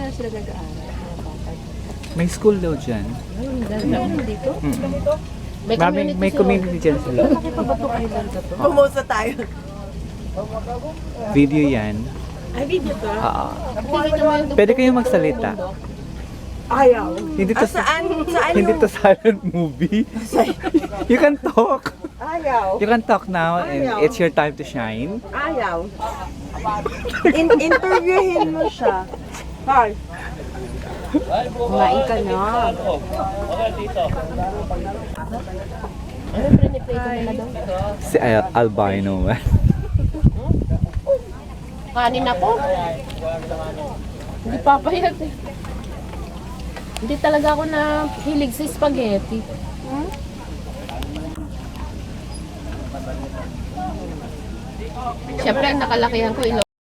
na sila nag-aaral? Mga bata? May school daw dyan. Meron dito? May community dyan sila. Malaki pa ba itong island na to? Pumosa tayo. Video yan. Ay, video to? Oo. Nakikita mo yung Pwede kayong magsalita. Ayaw. Hindi to, Saan hindi yung... to silent movie. You can talk. Ayaw. You can talk now and Ayaw. it's your time to shine. Ayaw. Interviewin mo siya. Hi. kumain ka na. Ano pre-play ko na daw? Si albino man. Kanin ako. Hindi papayag eh. Hindi talaga ako na hilig sa spaghetti. Siyempre, ang nakalakihan ko,